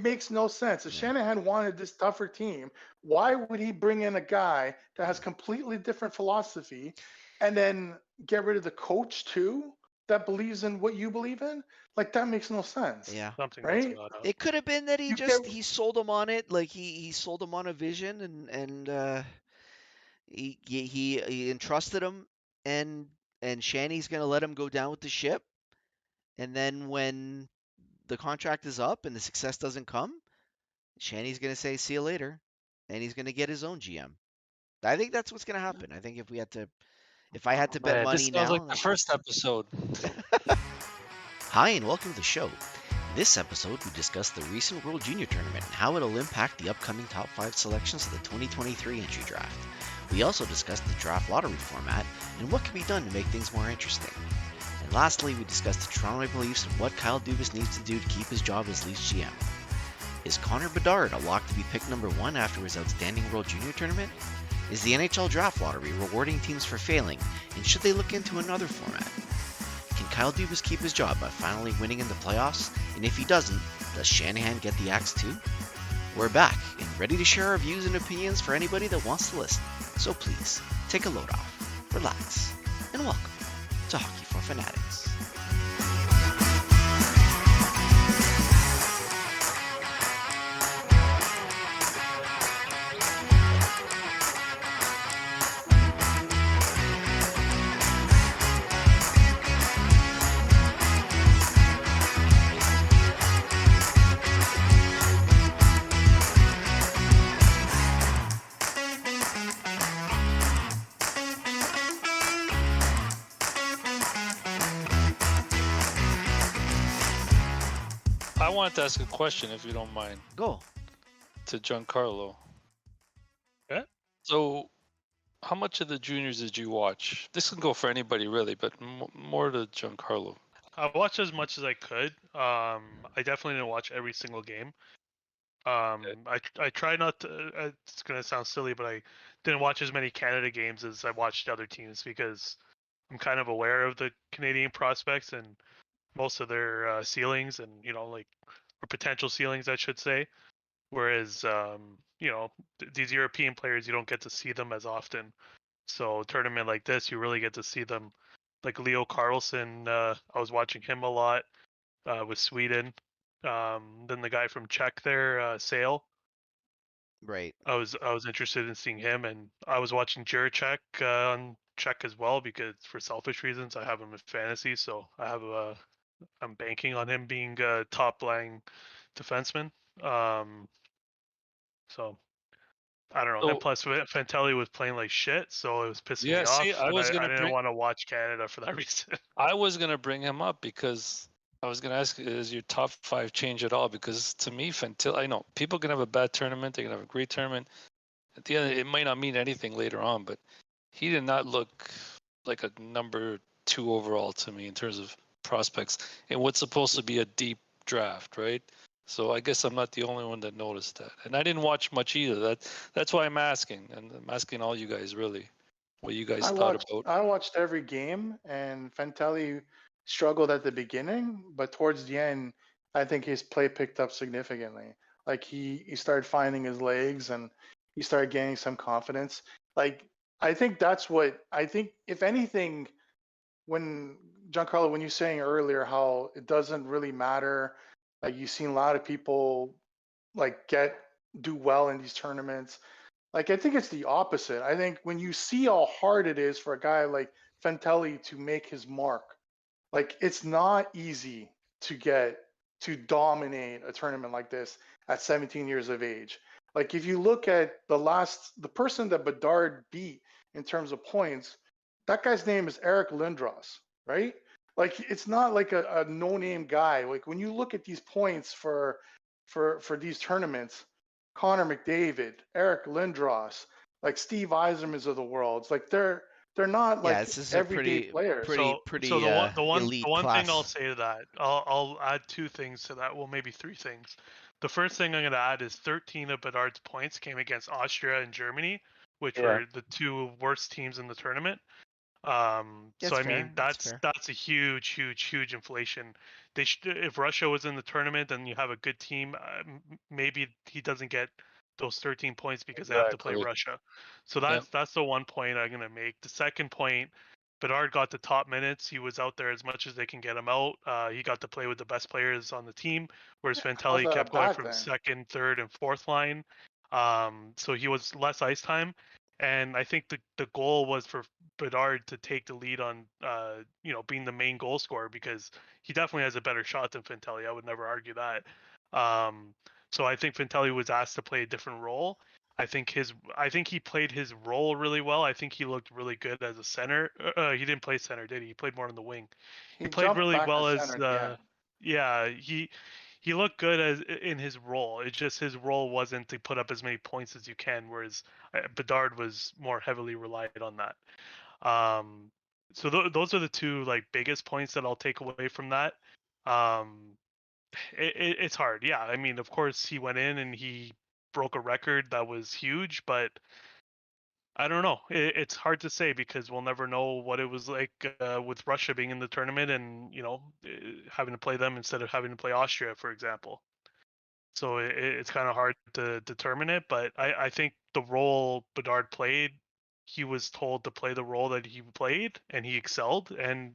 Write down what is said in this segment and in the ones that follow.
makes no sense. If Yeah. Shanahan wanted this tougher team, why would he bring in a guy that has completely different philosophy and then get rid of the coach too that believes in what you believe in? Like, that makes no sense, Yeah. Something else right? about It could have been that You get he sold him on it, like he sold him on a vision, and he entrusted him, and Shanny's gonna let him go down with the ship, and then when the contract is up and the success doesn't come, Shanny's gonna say see you later, and he's gonna get his own GM. I think that's what's gonna happen. I think if I had to bet Man, this money sounds like now, the first episode. Hi and welcome to the show. In this episode, we discuss the recent World Junior Tournament and how it'll impact the upcoming top 5 selections of the 2023 entry draft. We also discuss the draft lottery format and what can be done to make things more interesting. And lastly, we discuss the Toronto Maple Leafs and what Kyle Dubas needs to do to keep his job as Leafs GM. Is Connor Bedard a lock to be picked number 1 after his outstanding World Junior Tournament? Is the NHL draft lottery rewarding teams for failing, and should they look into another format? Can Kyle Dubas keep his job by finally winning in the playoffs? And if he doesn't, does Shanahan get the axe too? We're back and ready to share our views and opinions for anybody that wants to listen. So please, take a load off, relax, and welcome to Hockey for Fanatics. I wanted to ask a question, if you don't mind, Go. to Giancarlo. Yeah? So, how much of the juniors did you watch? This can go for anybody, really, but more to Giancarlo. I watched as much as I could. I definitely didn't watch every single game. I try not to. It's gonna sound silly, but I didn't watch as many Canada games as I watched other teams because I'm kind of aware of the Canadian prospects and most of their ceilings and like or potential ceilings, I should say. Whereas these European players, you don't get to see them as often. So a tournament like this, you really get to see them. Like Leo Carlson, I was watching him a lot with Sweden. Then the guy from Czech there, Sale. Right. I was interested in seeing him, and I was watching Juracek on Czech as well because for selfish reasons I have him in fantasy, so I'm banking on him being a top line defenseman. So I don't know. And So, plus, Fantelli was playing like shit, so it was pissing me yeah, see, off, and I didn't want to watch Canada for that reason. I was gonna bring him up because I was gonna ask, is your top 5 change at all? Because to me, I know people can have a bad tournament, they can have a great tournament. At the end, it might not mean anything later on, but he did not look like a number 2 overall to me in terms of prospects in what's supposed to be a deep draft, right? So I guess I'm not the only one that noticed that, and I didn't watch much either. That's why I'm asking, and I'm asking all you guys really, what you guys thought about. I watched every game, and Fantelli struggled at the beginning, but towards the end, I think his play picked up significantly. Like he started finding his legs, and he started gaining some confidence. Like I think that's what I think. If anything, when Giancarlo, when you're saying earlier how it doesn't really matter, like you've seen a lot of people like do well in these tournaments. Like I think it's the opposite. I think when you see how hard it is for a guy like Fantelli to make his mark, like it's not easy to dominate a tournament like this at 17 years of age. Like if you look at the person that Bedard beat in terms of points, that guy's name is Eric Lindros, right? Like it's not like a no-name guy. Like when you look at these points for these tournaments, Connor McDavid, Eric Lindros, like Steve Yzerman's of the world, it's like they're not Yeah, like this is a everyday players. So pretty the elite one thing I'll class. say to that, I'll add two things to that. Well, maybe three things. The first thing I'm going to add is 13 of Bedard's points came against Austria and Germany, which Yeah. were the two worst teams in the tournament. So That's I fair. mean, That's fair. that's a huge inflation. If Russia was in the tournament and you have a good team, maybe he doesn't get those 13 points because they have to play Exactly. Russia. So Yep. that's the one point I'm gonna make. The second point, Bedard got the top minutes. He was out there as much as they can get him out. He got to play with the best players on the team, whereas How's Fantelli that a kept going bad from thing? second, third, and fourth line. So he was less ice time. And I think the goal was for Bedard to take the lead on, being the main goal scorer because he definitely has a better shot than Fantelli. I would never argue that. Um, so I think Fantelli was asked to play a different role. I think he played his role really well. I think he looked really good as a center. He didn't play center, did he? He played more in the wing. He He played jumped really back to well as center at the end. yeah, he looked good as in his role. It's just his role wasn't to put up as many points as you can, whereas Bedard was more heavily relied on that. Um, so those are the two like biggest points that I'll take away from that. Um, it's hard, yeah. I mean, of course, he went in and he broke a record that was huge, but I don't know. It's hard to say because we'll never know what it was like with Russia being in the tournament and having to play them instead of having to play Austria, for example. So it's kind of hard to determine it, but I think the role Bedard played, he was told to play the role that he played, and he excelled. And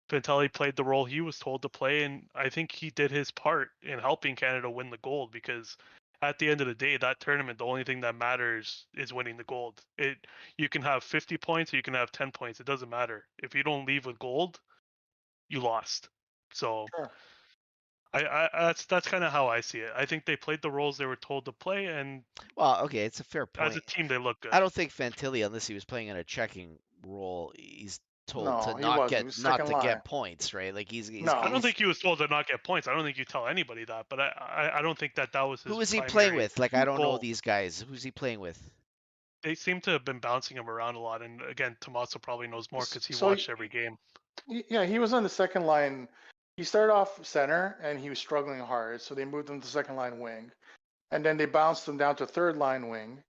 Fantelli played the role he was told to play, and I think he did his part in helping Canada win the gold. Because at the end of the day, that tournament, the only thing that matters is winning the gold. You can have 50 points or you can have 10 points. It doesn't matter. If you don't leave with gold, you lost. So. Sure. That's kind of how I see it. I think they played the roles they were told to play, and Well, okay, it's a fair as a point. team, they look good. I don't think Fantilli, unless he was playing in a checking role, he's told to No, he wasn't. He was not second to line. get points, right? Like I No. don't think he was told to not get points. I don't think you tell anybody that, but I don't think that was his who is he playing primary with? Like I don't know goal. these guys. Who's he playing with? They seem to have been bouncing him around a lot, and again, Tommaso probably knows more because he So watched every game. yeah, he was on the second line. He started off center and he was struggling hard, so they moved him to second line wing, and then they bounced him down to third line wing,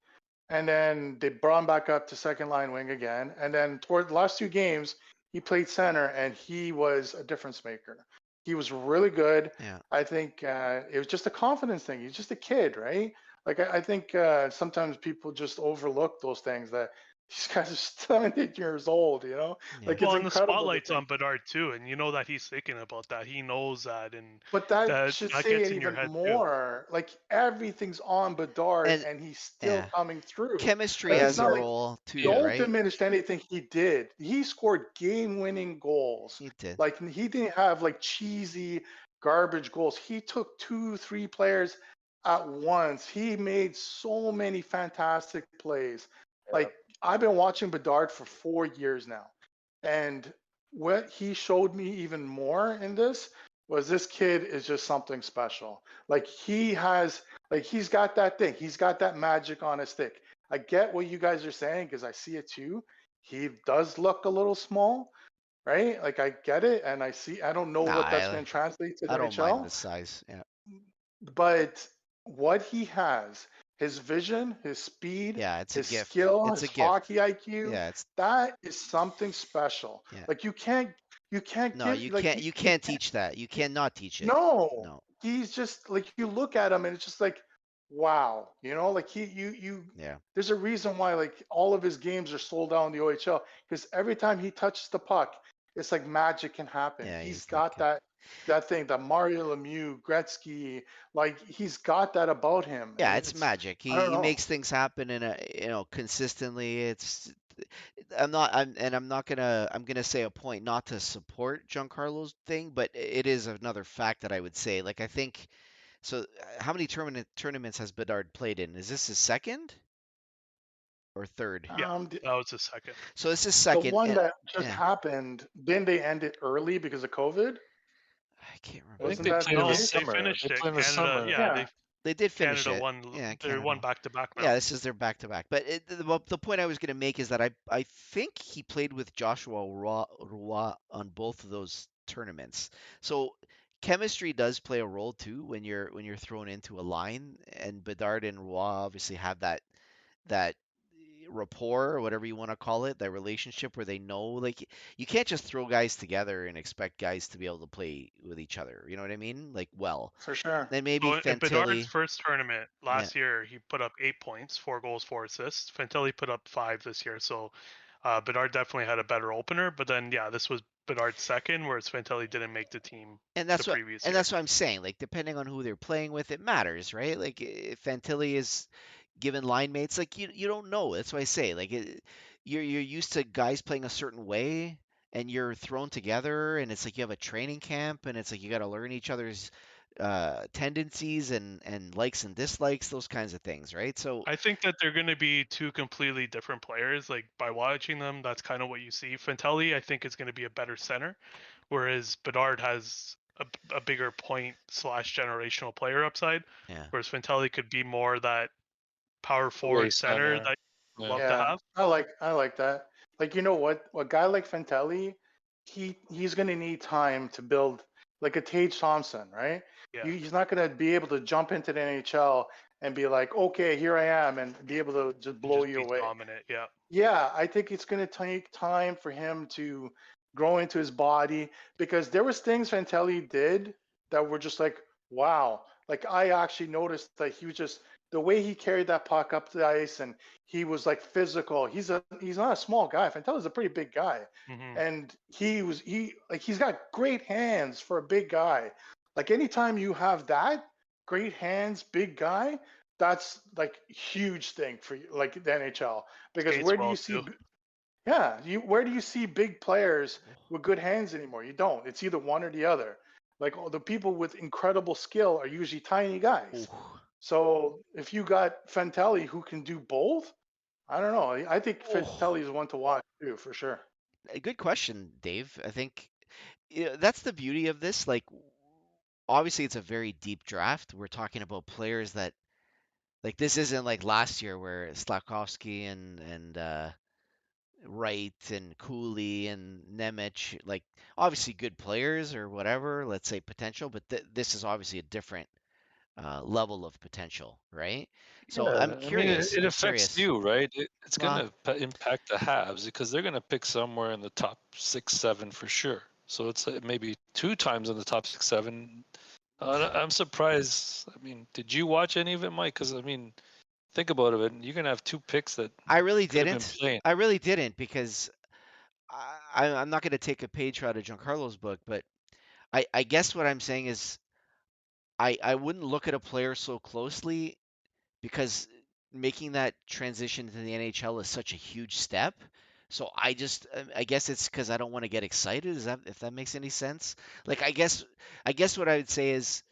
and then they brought him back up to second line wing again, and then toward the last two games he played center and he was a difference maker. He was really good. Yeah. I think it was just a confidence thing. He's just a kid, right? Like I think sometimes people just overlook those things that these guys are 17 years old, you know? Yeah. Like it's Well, and the incredible to spotlight's think. on Bedard too, and you know that he's thinking about that. He knows that, and But that that should that say gets it in your even head too. more. Like everything's on Bedard And and he's still yeah, coming through. chemistry Like it's has a not like role too, Yeah. don't right? diminish anything he did. He scored game-winning goals. He did. Like he didn't have like cheesy garbage goals. He took two, three players at once. He made so many fantastic plays. Like I've been watching Bedard for 4 years now, and what he showed me even more in this was this kid is just something special. Like he's got that thing. He's got that magic on his stick. I get what you guys are saying because I see it too. He does look a little small, right? Like I get it, and I don't know Nah, what that's going to translate to the I don't mind NHL, the size. Yeah. but what he has, his vision, his speed, Yeah, it's a his gift. skill, It's his a gift. hockey IQ, Yeah, it's that is something special. yeah. Like you can't No, give like you you can't teach that. You cannot teach it. no, No. he's just like you look at him and it's just like, wow, like Yeah. there's a reason why like all of his games are sold out in the OHL because every time he touches the puck, it's like magic can happen. Yeah, He's he's like got that thing, that Mario Lemieux, Gretzky, like he's got that about him. yeah, it's It's magic. I don't He know. makes things happen in a consistently. I'm gonna say a point not to support Giancarlo's thing, but it is another fact that I would say. Like I think so. How many tournaments has Bedard played in? Is this his second or third? Yeah, The, that was his second. So this is the second, one and that just yeah, happened, didn't they end it early because of COVID? I can't I think Wasn't they remember. that played the in the No, case? they summer. finished They it. played in the Canada, summer. yeah, Yeah. They did finish Canada it. won. Yeah, They won Canada. back to back Yeah, now. this is their back to back. But the point I was going to make is that I think he played with Joshua Roy on both of those tournaments. So chemistry does play a role too when you're thrown into a line, and Bedard and Roy obviously have that rapport or whatever you want to call it, that relationship where they know, like you can't just throw guys together and expect guys to be able to play with each other. You know what I mean? Like, well, For sure. then maybe So in Bedard's Fantilli. first tournament Yeah, last year, he put up 8 points, 4 goals, 4 assists. Fantilli put up 5 this year, so Bedard definitely had a better opener. But then, yeah, this was Bedard's second, whereas Fantilli didn't make the team and the that's what previous and year. that's what I'm saying. Like, depending on who they're playing with, it matters, right? Like, if Fantilli is given line mates, like you don't know. That's why I say, like, you're used to guys playing a certain way, and you're thrown together, and it's like you have a training camp, and it's like you got to learn each other's tendencies and likes and dislikes, those kinds of things, right? So I think that they're going to be two completely different players. Like by watching them, that's kind of what you see. Fantelli, I think, is going to be a better center, whereas Bedard has a bigger point slash generational player upside. yeah, Whereas Fantelli could be more that power Way forward center center. that you Yeah. love to Yeah, have. I like that. Like, you know what? A guy like Fantelli, he's gonna need time to build, like a Tage Thompson, right? Yeah, He's not gonna be able to jump into the NHL and be like, okay, here I am, and be able to just and blow just you be away. dominant. Yeah, Yeah, I think it's going to take time for him to grow into his body, because there was things Fantelli did that were just like, wow. Like, I actually noticed that he was just the way he carried that puck up the ice, and he was like physical. He's not a small guy. Fantelli's a pretty big guy, hmm and he's got great hands for a big guy. Like, anytime you have that great hands, big guy, that's like huge thing for you, like the NHL. Because skates where do well you see, too. yeah, where do you see big players with good hands anymore? You don't. It's either one or the other. Like, the people with incredible skill are usually tiny guys. ooh, So if you got Fantelli who can do both, I don't know. I think oh, Fantelli is one to watch too, for sure. a good question, Dave. I think that's the beauty of this. Like, obviously, it's a very deep draft. We're talking about players that, like, this isn't like last year where Slafkovsky and Wright and Cooley and Nemec, like, obviously good players or whatever, let's say potential, but this is obviously a different level of potential, right? So I'm Yeah, I mean, curious. it I'm affects curious. you, right? It's going Well, to impact the Habs because they're going to pick somewhere in the top 6, 7 for sure. So it's maybe 2 times in the top 6, 7. I'm surprised. I mean, did you watch any of it, Mike? Because I mean, think about it. You're going to have 2 picks that I really could have been didn't. playing. I really didn't because I'm not going to take a page out of Giancarlo's book, but I guess what I'm saying is I wouldn't look at a player so closely because making that transition to the NHL is such a huge step. So I guess it's because I don't want to get excited. Is that if that makes any sense? Like I guess what I would say is,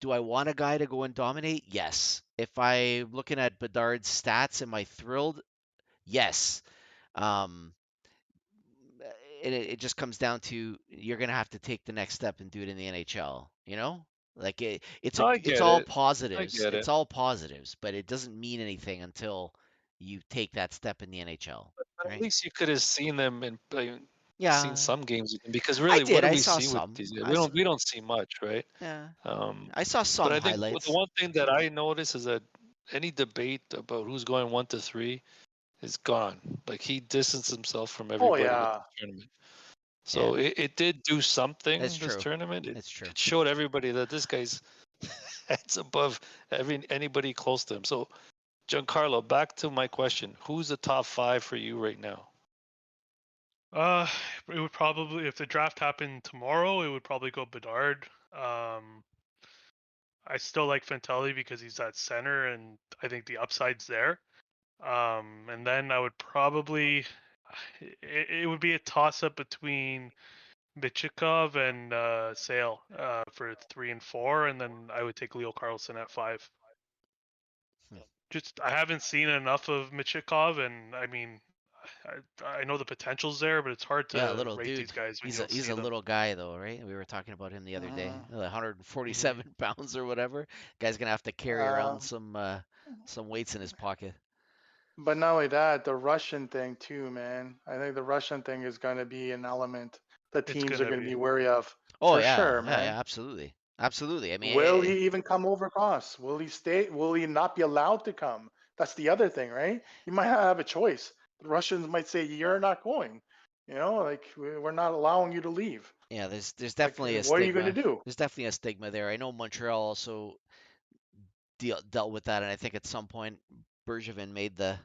do I want a guy to go and dominate? Yes. If I'm looking at Bedard's stats, am I thrilled? Yes. Um, and it just comes down to you're gonna have to take the next step and do it in the NHL. You know, like No, I it's get all it. I positives. get It's it. all positives, but it doesn't mean anything until you take that step in the NHL, But at right? least you could have seen them and seen Yeah, some games with them because I really, what did. do I we saw see with some. these guys? I saw, We don't see much, right? yeah, Um, I saw but some I think the highlights. one thing that I notice is that any debate about who's going 1 to 3 is gone. Like he distanced himself from Oh everybody with yeah. the tournament. Yeah, So it did do it's something this true. tournament. It's true. It showed everybody that this guy's heads above anybody close to him. So Giancarlo, back to my question: who's the top 5 for you right now? Uh, it would probably, if the draft happened tomorrow, it would probably go Bedard. I still like Fantelli because he's at center, and I think the upside's there. And then I would probably, it would be a toss up between Michikov and Sale for 3 and 4, and then I would take Leo Carlson at 5. Hmm. Just I haven't seen enough of Michikov, and I mean, I know the potential's there, but it's hard Yeah, to little rate these dude. guys when you don't He's see a them. little guy though, right? We were talking about him the other day. Hmm. 147 pounds or whatever. Guy's gonna have to carry around Uh, some weights in his pocket. but not only that, the Russian thing too, man. I think the Russian thing is going to be an element that It's teams are gonna going to be. be wary of, Oh for yeah, sure, yeah, man. yeah, absolutely. I mean, Will he even come over across? Will he stay? Will he not be allowed to come That's the other thing, right? You might have a choice. The Russians might say you're not going. Like we're not allowing you to leave. Yeah, there's Like, definitely a what are you going to stigma. do? There's definitely a stigma there. I know Montreal also dealt with that, and I think at some point Bergevin made the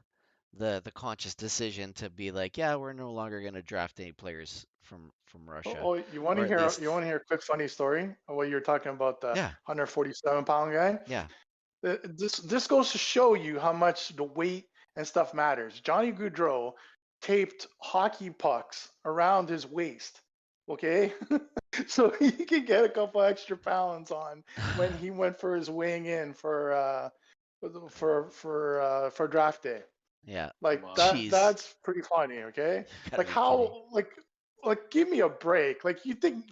conscious decision to be like, yeah, we're no longer going to draft any players from Russia, Oh, you want or to at hear? least, You want to hear a quick funny story? What you're talking about, the yeah, 147-pound guy. yeah, This goes to show you how much the weight and stuff matters. Johnny Gaudreau taped hockey pucks around his waist, okay, so he could get a couple extra pounds on when he went for his weighing in for draft day. yeah. Like Wow. that Jeez, that's pretty funny, okay? you gotta Like be kidding. how like give me a break. Like you think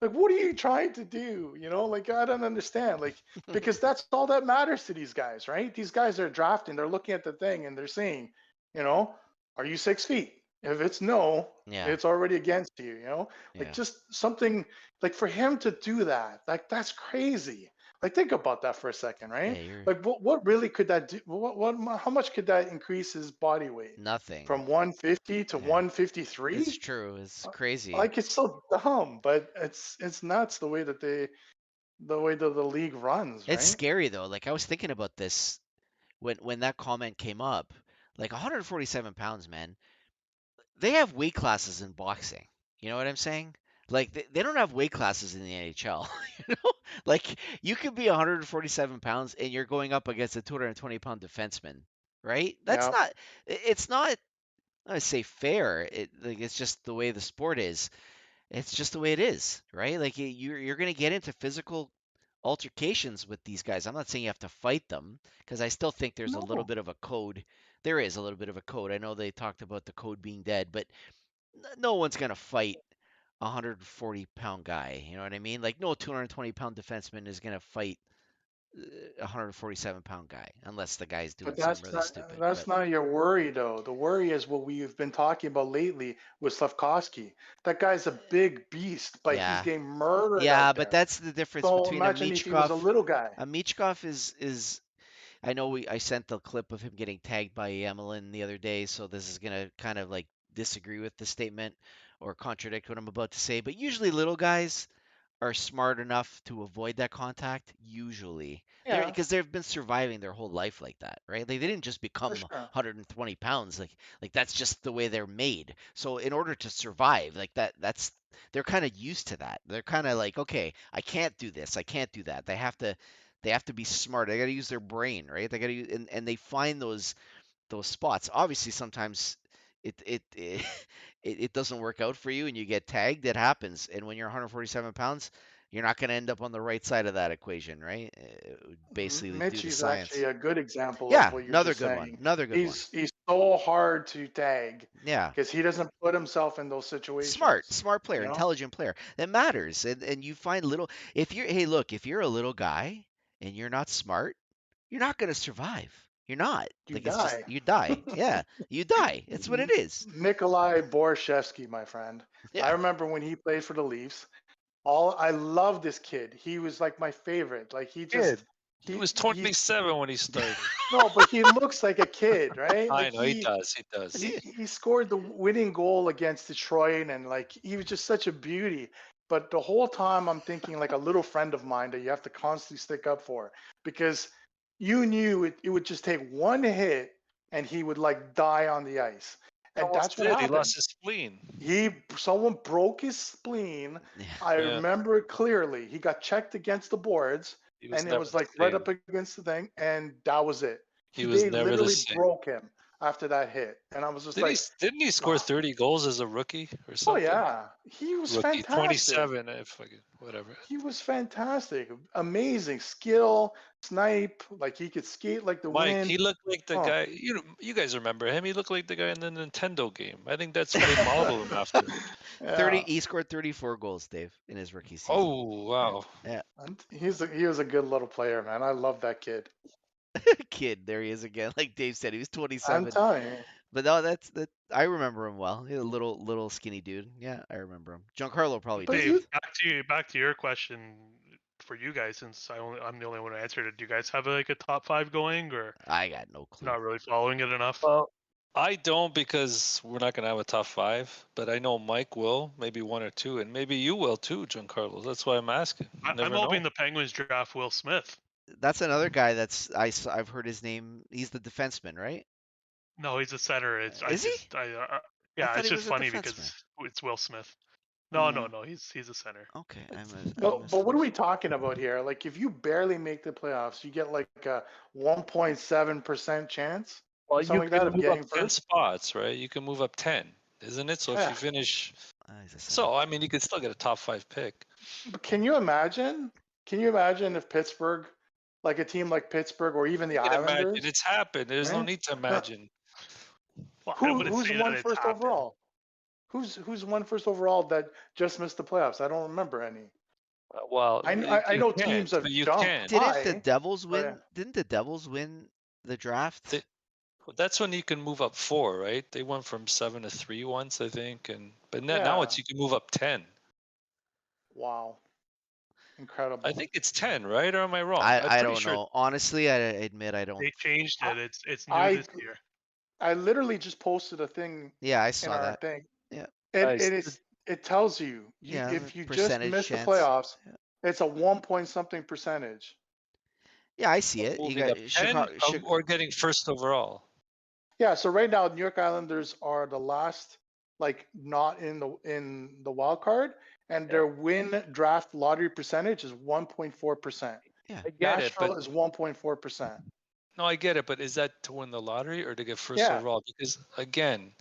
like what are you trying to do? Like I don't understand. Like because that's all that matters to these guys, right? These guys are drafting, they're looking at the thing and they're saying, you know, are you 6 feet? If it's no, Yeah, it's already against you. Like yeah, just something like for him to do that, like that's crazy. Like think about that for a second, yeah. right? You're Like what really could that do? How much could that increase his body weight nothing. from 150 to Yeah, it's 153? true. It's crazy. Like it's so dumb, but it's nuts the way that the league runs, It's right? scary though. Like I was thinking about this when that comment came up. Like 147 pounds, man. They have weight classes in boxing. You know what I'm saying? Like they don't have weight classes in the NHL. You know, like you could be 147 pounds and you're going up against a 220-pound defenseman, right? That's Yeah. not. It's not. I say fair. It's just the way the sport is. It's just the way it is, right? Like you're going to get into physical altercations with these guys. I'm not saying you have to fight them because I still think there's a little No. bit of a code. There is a little bit of a code. I know they talked about the code being dead, but no one's going to fight a 140-pound guy. You know what I mean? Like no 220-pound defenseman is going to fight a 147-pound guy unless the guy's doing But something really stupid. that's But not your worry though. The worry is what we've been talking about lately with Slavkovsky. That guy's a big beast, but he's yeah, getting murdered yeah, out but there. that's the difference So between a imagine if he was a Michkov. little guy. A Michkov is I know I sent the clip of him getting tagged by Emelin the other day, so this is gonna kind of like disagree with the statement or contradict what I'm about to say. But usually little guys are smart enough to avoid that contact. Usually, they're Yeah, because they've been surviving their whole life like that, right? Like they didn't just for become sure. 120 pounds. Like that's just the way they're made. So in order to survive, like that's they're kind of used to that. They're kind of like, okay, I can't do this, I can't do that. They have to be smart. They got to use their brain, right? They got to use, and they find those spots. Obviously, sometimes it it doesn't work out for you and you get tagged. It happens. And when you're 147 pounds, you're not going to end up on the right side of that equation, right? Basically, due Mitch to is actually science. a good example of Yeah, what you're another just good one. saying. Another good one. He's so hard to tag Yeah. because he doesn't put himself in those Smart, situations. smart player, You know, intelligent player. That matters. And you find little if you're hey, look, if you're a little guy and you're not smart, you're not going to survive. You're not. you Like it's just die. you die. Yeah, you die. It's what it is. Nikolai Borshevsky, my friend. I Yeah. remember when he played for the Leafs. I love this kid. He was like my favorite. Like he Kid. just He he was he's 27 when he started. no, but he looks like a kid, right? I Like know he does. He does. he scored the winning goal against Detroit, and like he was just such a beauty. But the whole time I'm thinking like a little friend of mine that you have to constantly stick up for because you knew it would just take one hit and he would like die on the ice. He And almost that's what did. He happened. lost his spleen. Someone broke his spleen. Yeah. I Yeah. remember it clearly. He got checked against the boards He was and it never was the like right same. up against the thing, and that was it. He was They never the literally same. broke him after that hit. And I was just like, Didn't he score wow. 30 goals as a rookie or Oh something? yeah. He was Rookie, fantastic. 27. Fucking whatever. He was fantastic. Amazing skill, snipe, like he could skate like the Mike, wind. he looked like the Oh. guy. You guys remember him? He looked like the guy in the Nintendo game. I think that's what they modeled him after. 30 Yeah. he scored 34 goals, Dave, in his rookie season. Oh wow! Yeah. And he was a good little player, man. I love that kid. Kid, there he is again. Like Dave said, he was I'm 27. telling you. But no, that's that I remember him well. He's a little skinny dude. Yeah, I remember him. Giancarlo probably But Dave, you doesn't. back to your question. for you guys, since I'm the only one who answered it. Do you guys have like a top 5 going, or I got no clue. not really following it enough? Well, I don't, because we're not going to have a top 5, but I know Mike will, maybe 1 or 2, and maybe you will too, Giancarlo. That's why I'm asking. You I'm never hoping know. the Penguins draft Will Smith. That's another guy I've heard his name. He's the defenseman, right? No, he's a center. Is he? I Yeah, thought it's he just was a funny defenseman. because it's Will Smith. Mm. No, he's a center. Okay, But what are we talking about here? Like, if you barely make the playoffs, you get like a 1.7% chance, Well, you something like that, can of move up getting 10 first. spots, right? You can move up 10, isn't it? So if Yeah. you finish, he's a center. so I mean, you could still get a top 5 pick. But can you imagine? Can you imagine if Pittsburgh, like a team like Pittsburgh or even the You can imagine. Islanders, It's happened. There's no right? need to imagine. Well, I wouldn't who's say won that it's first happened. overall? Who's won first overall that just missed the playoffs? I don't remember any. Well, I you know can't, teams have but you jumped can. Didn't the high. Devils but- win? Didn't the Devils win the draft? They- That's when you can move up 4, right? They went from 7 to 3 once, I think, but now Yeah. it's you can move up 10. Wow, incredible. I think it's 10, right? Or am I wrong? I I'm pretty don't sure. know. Honestly, I admit I don't. They changed it. It's new I- this year. I literally just posted a thing Yeah, I in saw our that. thing. Yeah. It tells you, Yeah, if you just percentage miss chance. the playoffs, Yeah. it's a 1 point something percentage. Yeah, I see it. You Moving got up 10 Chicago. or getting first overall. Yeah, so right now New York Islanders are the last, like, not in the wild card, and their win draft lottery percentage is 1.4%. Yeah. I get it, Nashville but is 1.4%. no, I get it, but is that to win the lottery or to get first Yeah. overall? Because again,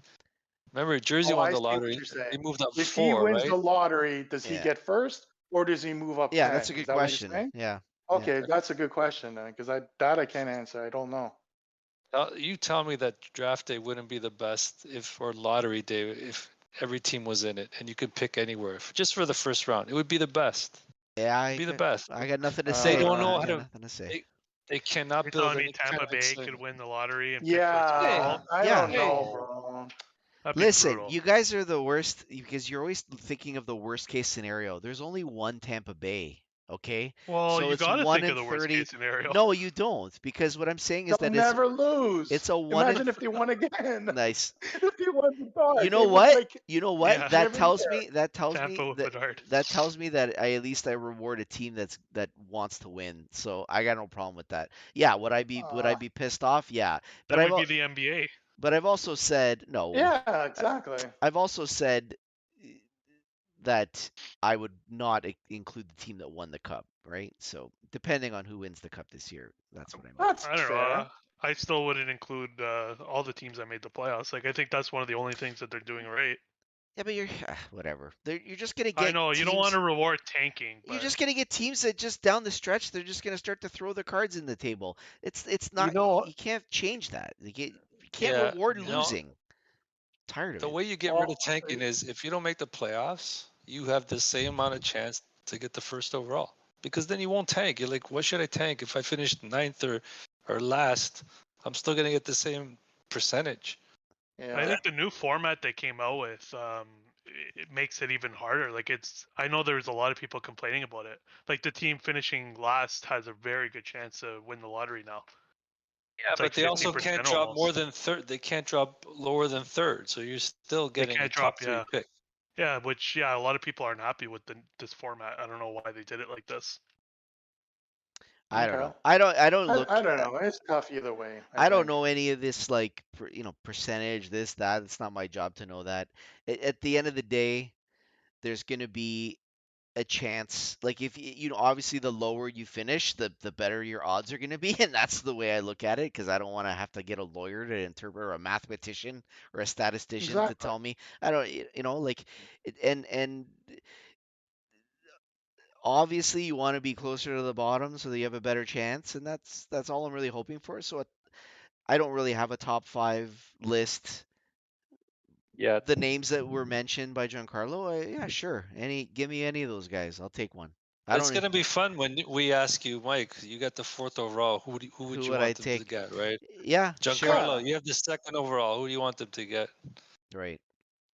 remember Jersey Oh, won I the see what lottery. you're saying. They moved up If 4, he wins right? the lottery, does he Yeah. get first, or does he move up? Yeah, 10? that's a Is good that what you're question. saying? Yeah. Okay, that's a good question then, because I can't answer. I don't know. You tell me that draft day wouldn't be the best or lottery day if every team was in it and you could pick anywhere just for the first round. It would be the best. Yeah, It'd be the best. I got nothing to They say. don't know I how got to- nothing to say. They cannot You're build telling me any kind Tampa of Bay excitement. could win the lottery and pick first Yeah, overall? I Yeah. don't know, Hey. bro. That'd be Listen, brutal. you guys are the worst because you're always thinking of the worst case scenario. There's only one Tampa Bay, okay? Well, so you it's gotta 1 think in of the worst 30. case scenario. No, you don't, because what I'm saying is They'll that never lose. it's a 1 in Imagine if they won again. nice. If they won the dog, You know they would, what? like, You know what? Yeah. That Every tells year. me Tampa with that Bedard. that tells me that I at least I reward a team that wants to win. So I got no problem with that. Yeah, would I be pissed off? Yeah. But That I've would be the NBA. but I've also said no. Yeah, exactly. I've also said that I would not include the team that won the cup, right? So depending on who wins the cup this year, that's what I mean. That's I don't fair. know. I still wouldn't include all the teams that made the playoffs. Like, I think that's one of the only things that they're doing right. Yeah, but you're whatever. You're just gonna get. I know you don't teams- want to reward tanking. But You're just gonna get teams that just down the stretch they're just gonna start to throw their cards in the table. It's not. You can't change that. You can't reward losing. Tired of The it. way you get rid of tanking is if you don't make the playoffs, you have the same amount of chance to get the first overall. Because then you won't tank. You're like, what should I tank? If I finish 9th or last, I'm still gonna get the same percentage. Yeah. I think the new format they came out with, it makes it even harder. Like, I know there's a lot of people complaining about it. Like, the team finishing last has a very good chance to win the lottery now. Yeah, It's but like they also 50% can't drop more almost. than third. They can't drop lower than third. So you're still getting a can't top drop, 3 yeah. pick. Yeah, which a lot of people aren't happy with this format. I don't know why they did it like this. I don't Okay. know. I don't look. I don't know. It's tough either way. I don't think. know any of this like percentage, this, that. It's not my job to know that. At the end of the day, there's gonna be a chance. Like if obviously the lower you finish, the better your odds are gonna be, and that's the way I look at it. Because I don't want to have to get a lawyer to interpret, or a mathematician or a statistician to Exactly. tell me. I don't, like, and obviously you want to be closer to the bottom so that you have a better chance, and that's all I'm really hoping for. So I don't really have a top 5 list. Yeah. The names that were mentioned by Giancarlo, yeah, sure. Give me any of those guys. I'll take one. It's gonna be fun when we ask you, Mike. You got the 4th overall. Who would you would want I them take? to get? Right. Yeah, Giancarlo, sure. you have the 2nd overall. Who do you want them to get? Right.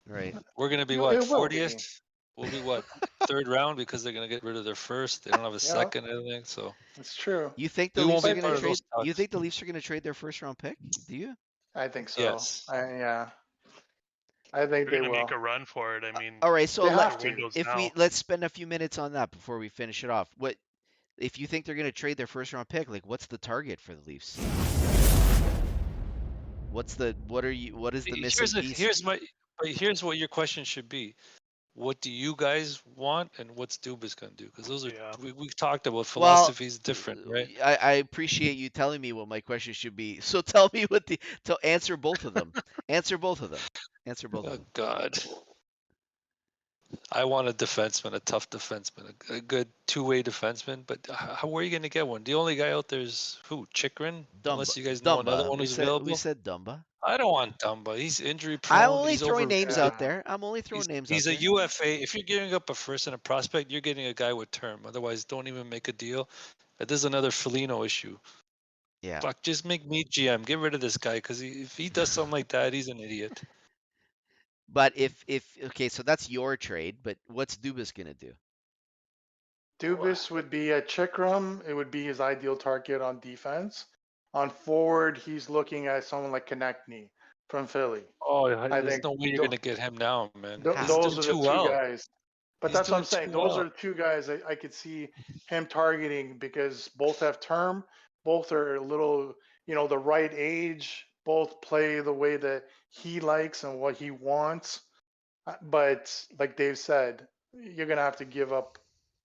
We're gonna be It what, will be. 40th? We'll be what, third round, because they're gonna get rid of their first. They don't have a Yeah, second, anything. So it's true. You think the we won't Leafs are be going to part of those trade? You talks. think the Leafs are going to trade their first round pick? Do you? I think so. Yes. Yeah, I think They're they gonna make will. a run for it. I mean, All right, so They let have their to. windows if now. let's spend a few minutes on that before we finish it off. What if you think they're going to trade their first round pick? Like, what's the target for the Leafs? What is the missing piece? Here's what your question should be. What do you guys want, and what's Dubas gonna do? Because those are Yeah. we've talked about Well, philosophies different, right? I appreciate you telling me what my question should be. So tell me answer both of them. Answer both of them. Answer both of Oh them. God, I want a defenseman, a tough defenseman, a good two-way defenseman. But where are you gonna get one? The only guy out there is who? Chikrin? Unless you guys know another one We who's said available. Dumba. I don't want Dumba. He's injury I'm prone. only He's throwing over. names Yeah. out there. I'm only throwing names out He's a there. UFA. If you're giving up a first and a prospect, you're getting a guy with term. Otherwise, don't even make a deal. There's another Felino issue. Yeah. Fuck, just make me GM. Get rid of this guy, because if he does something like that, he's an idiot. But if okay, so that's your trade, but what's Dubas gonna do? Dubas would be a Chikrum. It would be his ideal target on defense. On forward, he's looking at someone like Konechny from Philly. Oh, I there's think no way you're gonna get him now, man. He's those doing are the too two well. guys. But He's that's what I'm doing saying. too Those well. are the two guys I could see him targeting because both have term, both are a little, the right age, both play the way that he likes and what he wants. But like Dave said, you're gonna have to give up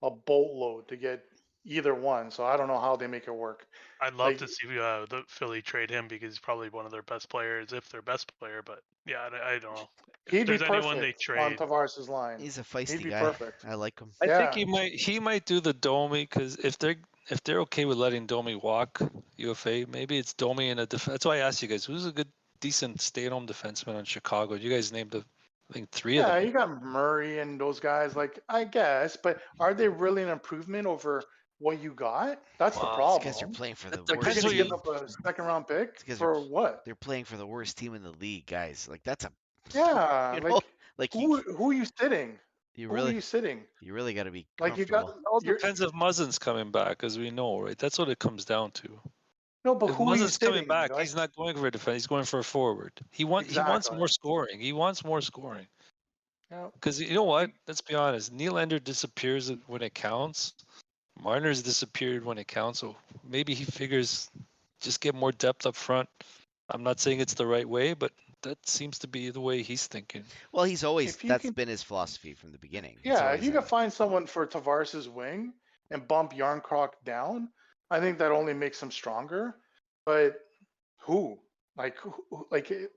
a boatload to get either one. So I don't know how they make it work. I'd love Like, to see the Philly trade him because he's probably one of their best players, if their best player. But yeah, I don't know. If he'd be there's anyone they perfect on trade, Tavares' line. He's a He'd feisty be guy. perfect. I like him. I think Yeah. he might do the Domi, because if they're okay with letting Domi walk UFA, maybe it's Domi in a defense. That's why I asked you guys, who's a good, decent stay-at-home defenseman on Chicago? You guys named, I think, three of Yeah, them. you got Murray and those guys, like, I guess, but are they really an improvement over what you got? That's the Wow. These guys are problem. playing for It the Like, you're worst depends going to what give team. up a second round pick These guys for what? they're playing for the worst team in the league, guys. Like that's a Yeah, you know, like, like who are you sitting? you Who are really you sitting? got to be Like, you got, comfortable. It all you're, depends if Muzzin's coming back, as we know, right? That's what it comes down to. no, but If who are you Muzzin's coming sitting? back, Like, he's not going for a defense. He's going for a forward. He wants exactly. more scoring. He wants more scoring. Yeah. Because you know what? Let's be honest. Nylander disappears when it counts. Marner's disappeared when it counts. So maybe he figures just get more depth up front. I'm not saying it's the right way, but that seems to be the way he's thinking. Well, If you that's can, been his philosophy from the beginning. It's yeah, if always you can find someone for Tavares' wing and bump Yarncroc down, I think that only makes him stronger. But who? Like,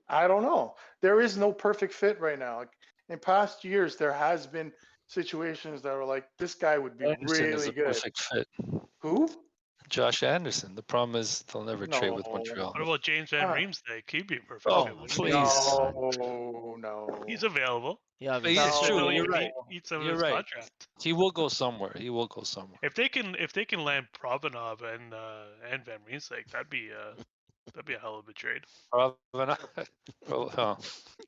I don't know. There is no perfect fit right now. Like, in past years, there has been situations that were like, this guy would be Anderson is really a good. perfect fit. Who? Josh Anderson. The problem is they'll never trade with No. Montreal. what about James Van Uh, Riemsdyk? He'd be a perfect Oh, fit, wouldn't he? please. no. He's available. he But obviously it's true. No. You're right. Eat some of You're his right. contract. He will go somewhere. He will go somewhere. If they can land Provenov and Van Riemsdyk, that'd be a hell of a trade.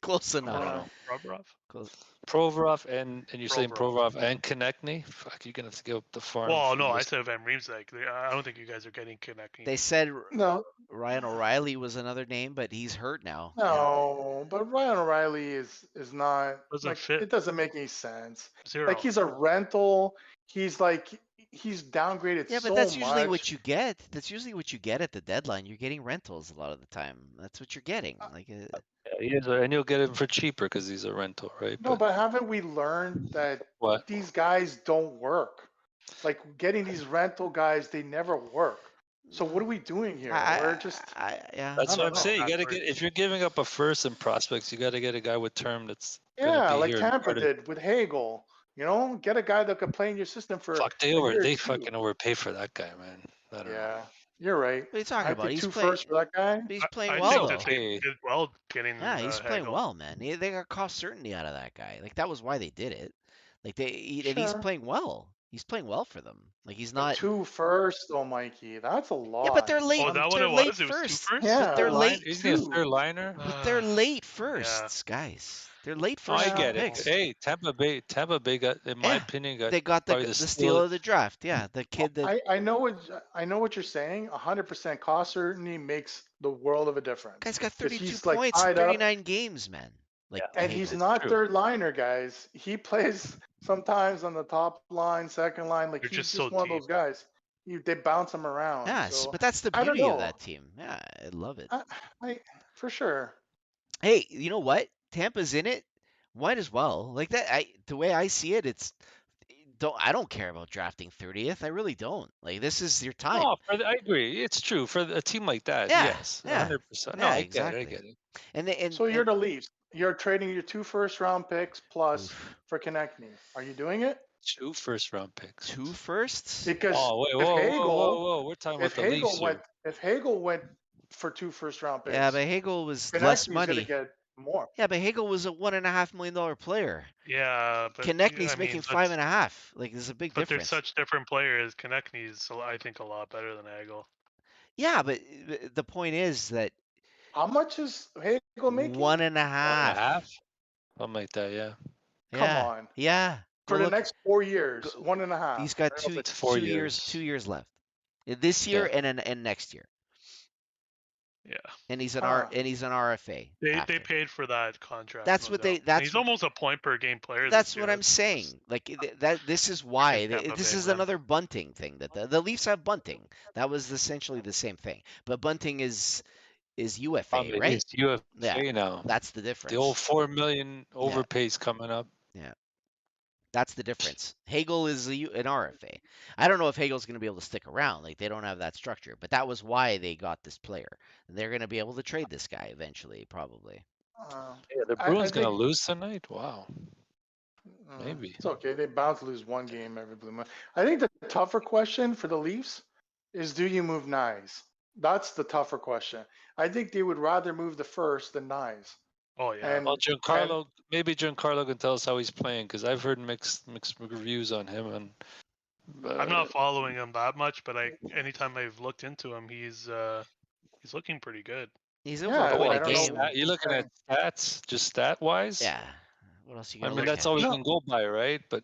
close enough. Yeah. Provorov. Close. Provorov and you're saying Provorov. Provorov and Konechny? Fuck, you're gonna have to give up the farm. Well, for no, I this. said Van Riemsdyk. I don't think you guys are getting Konechny. They said No, Ryan O'Reilly was another name, but he's hurt now. no, but Ryan O'Reilly is not Doesn't like fit. it doesn't make any sense. Zero. Like he's a rental. He's downgraded Yeah, but so that's usually much. what you get. That's usually what you get at the deadline. You're getting rentals a lot of the time. That's what you're getting. Like Yeah, he is and you'll get him for cheaper because he's a rental, right? No, but haven't we learned that what? these guys don't work? Like getting these rental guys, they never work. So what are we doing here? We're just yeah. That's I what don't I'm know. saying. You got to Backwards. get if you're giving up a first and prospects, you got to get a guy with term that's gonna yeah, be like here. Tampa did with Hagel. Get a guy that could play in your system for Fuck, a year or they two. fucking overpay for that guy, man. I don't know. Yeah, you're right. What are you talking I about? think He's two playing. firsts for that guy. He's playing I well think though. that they Okay. did well getting. Yeah, he's playing Hagel. well, man. They got cost certainty out of that guy. Like that was why they did it. Like and he's Sure. playing well. He's playing well for them. Like he's But not. 2 first, though, Mikey. That's a Yeah, but they're lot. late. Oh, that what They're it late was? It was 2 first. first? Yeah, They're Line, late. he's gonna two. third liner. But they're late Yeah. firsts, guys. They're late No, I first round get it. picks. Hey, Tampa Bay got, in my Yeah, opinion, got they got probably the steal of the draft. Yeah, the kid that I know what you're saying. 100% cost certainty makes the world of a difference. guy's got Because 32 he's like points in tied up, 39 games, man. Like and Hagel. he's not true. third liner, guys. He plays sometimes on the top line, second line. Like They're he's just just so one of deep. those guys. They bounce him around. Yeah, So but that's the I don't beauty of know. that team. Yeah, I love it. I for sure. Hey, you know what? Tampa's in it. Might as well. Like that. The way I see it, I don't care about drafting 30th. I really don't. Like this is your time. No, I agree. It's true for a team like that. Yeah, Yes, yeah, 100%. No, yeah, I get it. I exactly. get it. And So you're the Leafs. You're trading your 2 first-round picks plus oof, for Konechny. Are you doing it? 2 first-round picks. 2 firsts. Because Oh wait, if whoa, Hagel, we're talking if about the Leafs Hagel here. went, if Hagel went for 2 first-round picks, Yeah, but Hagel was less Konechny's gonna money. get more. Yeah, but Hagel was a $1.5 million player. Yeah, but Konechny's I mean, making 5.5. Like there's a big but they're difference. such different players. Konechny's, so I think, a lot better than Hagel. Yeah, but the point is that How much is Hagel making? 1.5. 1.5, something like that. Yeah, Come Yeah, on. yeah. For Go the look. next 4 years, Go, 1.5. he's got I don't know if two it's 4 two years years. 2 years left. This year Yeah. and next year. Yeah, And he's an Huh. RFA. they after. paid for that contract. That's no what doubt. they. And That's he's what, almost a point per game player. that's this what year. I'm saying. Like that. This is why. Tampa This Bay, is man. another bunting thing that the Leafs have bunting. That was essentially the same thing. But bunting is UFA, right? It's UFA Yeah, now. that's the The difference. old $4 million overpays coming up. Yeah. That's the difference. Hagel is an RFA. I don't know if Hagel's going to be able to stick around. Like they don't have that structure, but that was why they got this player. They're going to be able to trade this guy eventually, probably. Yeah, the I Bruins gonna think lose tonight. Wow, maybe. it's okay. They bound to lose one game every blue moon. I think the tougher question for the Leafs is, do you move Nyes? That's the tougher question. I think they would rather move the first than Nyes. Oh yeah. Well, Giancarlo, maybe Giancarlo can tell us how he's playing because I've heard mixed reviews on him, and I'm not following him that much, but anytime I've looked into him, he's looking pretty good. He's Yeah, over a I point a don't know. game. You're looking at stats, just stat wise. Yeah. What else you I gonna mean, look that's at? all we No. can go by, right? But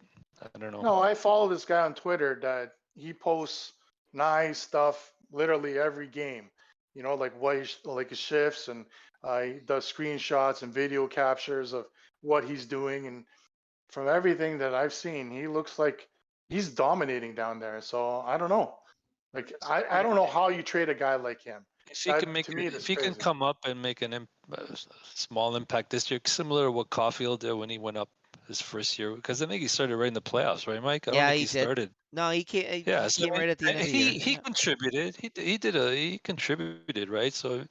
I don't know. No, I follow this guy on Twitter that he posts nice stuff literally every game. You know, like like his shifts, and he does screenshots and video captures of what he's doing. And from everything that I've seen, he looks like he's dominating down there. So I don't know. Like I don't know how you trade a guy like him. If he That, can make, to me, if that's he can crazy. come up and make a small impact this year, similar to what Caulfield did when he went up his first year, because I think he started right in the playoffs, right, Mike? I don't Yeah, think he he did. started. No, he came. Yeah, He so came right at the end of the year. he contributed. He contributed, right? So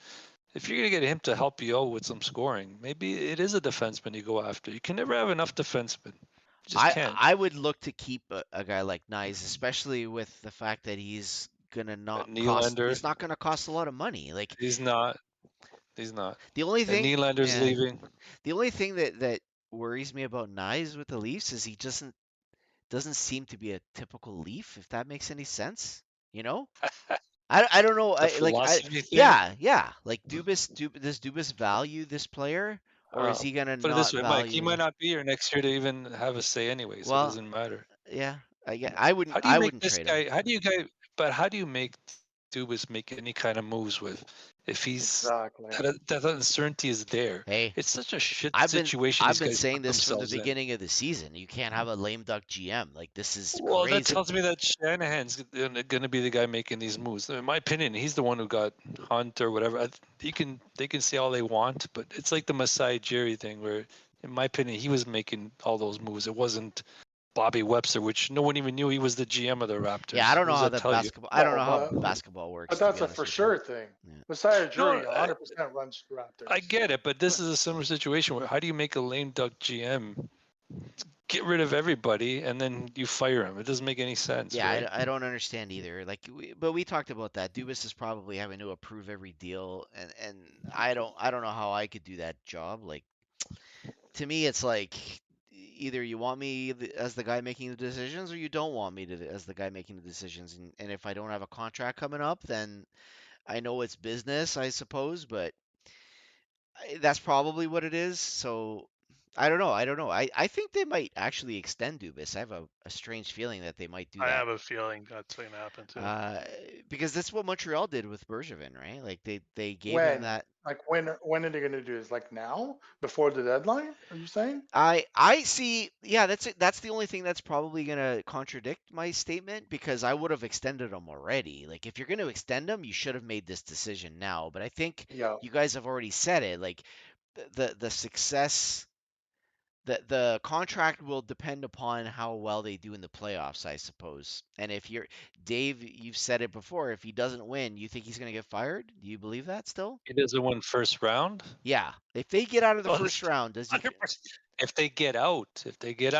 if you're gonna get him to help you out with some scoring, maybe it is a defenseman you go after. You can never have enough defensemen. You just can't. I would look to keep a guy like Nyes, especially with the fact that he's gonna not cost. Nylander, He's not gonna cost a lot of money. Like he's not. He's not. the only And thing. Nylander's Yeah. leaving. The only thing that worries me about Nyes with the Leafs is he doesn't seem to be a typical Leaf, if that makes any sense. You know? I don't know. The philosophy thing. Yeah. Like does Dubas value this player, or is he gonna Put it not this way, Mike, he value? might not be here next year to even have a say anyway, so it Well, doesn't matter. yeah. I How wouldn't. do you I make wouldn't this trade guy? him. How do you make Dubas make any kind of moves with if he's Exactly. that uncertainty is there? Hey, It's such a shit I've situation. been these guys saying put this from the themselves in. beginning of the season. You can't have a lame duck GM. Like this is Well, that crazy. tells me that Shanahan's going to be the guy making these moves. In my opinion, he's the one who got Hunt or whatever. They can say all they want, but it's like the Masai Jerry thing, where, in my opinion, he was making all those moves. It wasn't Bobby Webster, which no one even knew he was the GM of the Raptors. Yeah, I don't know What how does that the tell you? basketball. I don't know how but basketball works. but To that's be a honest for with you. sure thing. Yeah. Messiah No, Jury 100% runs Raptors. I get it, but this is a similar situation. Where how do you make a lame duck GM get rid of everybody and then you fire him? It doesn't make any sense. Yeah, right? I don't understand either. Like, but we talked about that. Dubas is probably having to approve every deal, and I don't know how I could do that job. Like, to me, it's like, either you want me as the guy making the decisions, or you don't want me to as the guy making the decisions. And if I don't have a contract coming up, then I know it's business, I suppose, but that's probably what it is. So I don't know. I don't know. I think they might actually extend Dubas. I have a strange feeling that they might do I that. have a feeling that's going to happen too. Because that's what Montreal did with Bergevin, right? Like they gave him When? that. Like when are they going to do this? Like now, before the deadline? Are you saying? I see. Yeah, that's it. That's the only thing that's probably gonna contradict my statement because I would have extended them already. Like if you're gonna extend them, you should have made this decision now. But I think Yeah. you guys have already said it. Like the success, the contract will depend upon how well they do in the playoffs, I suppose. And if you're Dave, you've said it before. If he doesn't win, you think he's gonna get fired? Do you believe that still? He doesn't win first round. Yeah. If they get out of the Well, first round, does he? 100%. If they get out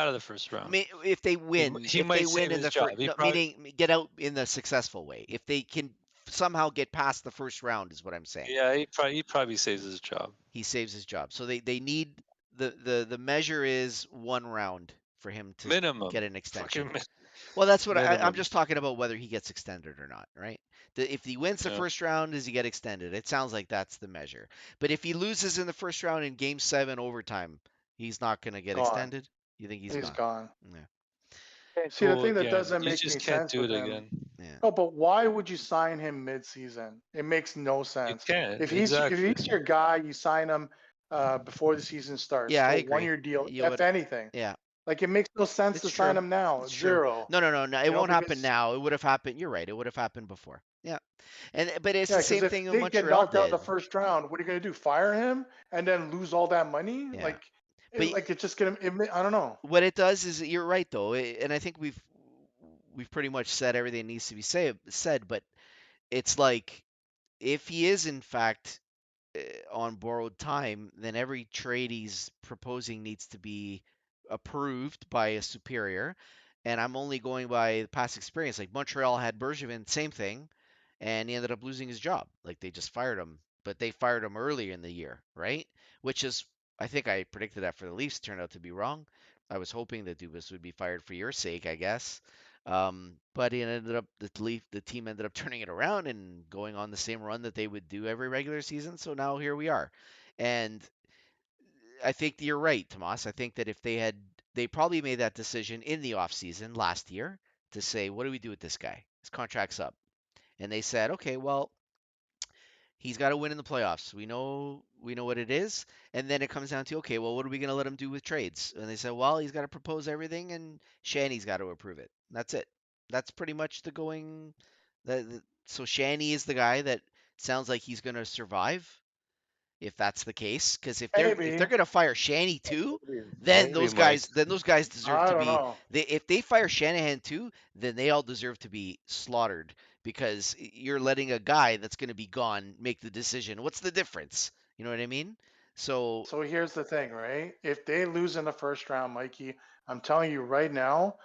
of the first round, If they he, win, he if they might win save in his the job. first, He no, probably, meaning get out in the successful way. If they can somehow get past the first round, is what I'm saying. yeah, he probably saves his job. He saves his job. So they need the measure is one round for him to get Minimum, an extension. fucking Well, that's what I'm minimum. just talking about whether he gets extended or not, right? If he wins the Yeah. first round, does he get extended? It sounds like that's the measure. But if he loses in the first round in Game 7 overtime, he's not going to get Gone. extended. You think he's He's gone? gone. Yeah. Can't See, the go thing that again. doesn't You make any just can't sense do with it him. again. Yeah. No, but why would you sign him mid-season? It makes no You sense. can't If exactly. he's your guy, you sign him before the season starts Yeah, to I a agree. one-year deal, You if would. anything. Yeah, Like it makes no sense it's to sign true. him now. It's true. Zero. No, no, no, no. It You know, won't happen because now. It would have happened. You're right. It would have happened before. Yeah, but it's yeah, the because same if thing that they get Montreal knocked out in the did. first round, what are you gonna do? Fire him and then lose all that money? Yeah, Like, but like it's just gonna. I don't know. what it does is you're right though, and I think we've pretty much said everything that needs to be said. But it's like if he is in fact on borrowed time, then every trade he's proposing needs to be approved by a superior. And I'm only going by past experience. Like Montreal had Bergevin, same thing, and he ended up losing his job. Like they just fired him, but they fired him earlier in the year, right? Which is, I think I predicted that for the Leafs. Turned out to be wrong. I was hoping that Dubas would be fired for your sake, I guess. But it ended up the team ended up turning it around and going on the same run that they would do every regular season. So now here we are, and I think that you're right, Tomas. I think that if they probably made that decision in the offseason last year to say, what do we do with this guy? His contract's up, and they said, okay, well, he's got to win in the playoffs. We know what it is, and then it comes down to okay, well, what are we going to let him do with trades? And they said, well, he's got to propose everything, and Shanny's got to approve it. That's it. That's pretty much the going. So Shanny is the guy that sounds like he's going to survive if that's the case. Because if they're Maybe. going to fire Shanny too, then Maybe those Mike. guys deserve I to don't be. know. If they fire Shanahan too, then they all deserve to be slaughtered because you're letting a guy that's going to be gone make the decision. What's the difference? You know what I mean? So, So here's the thing, right? If they lose in the first round, Mikey, I'm telling you right now,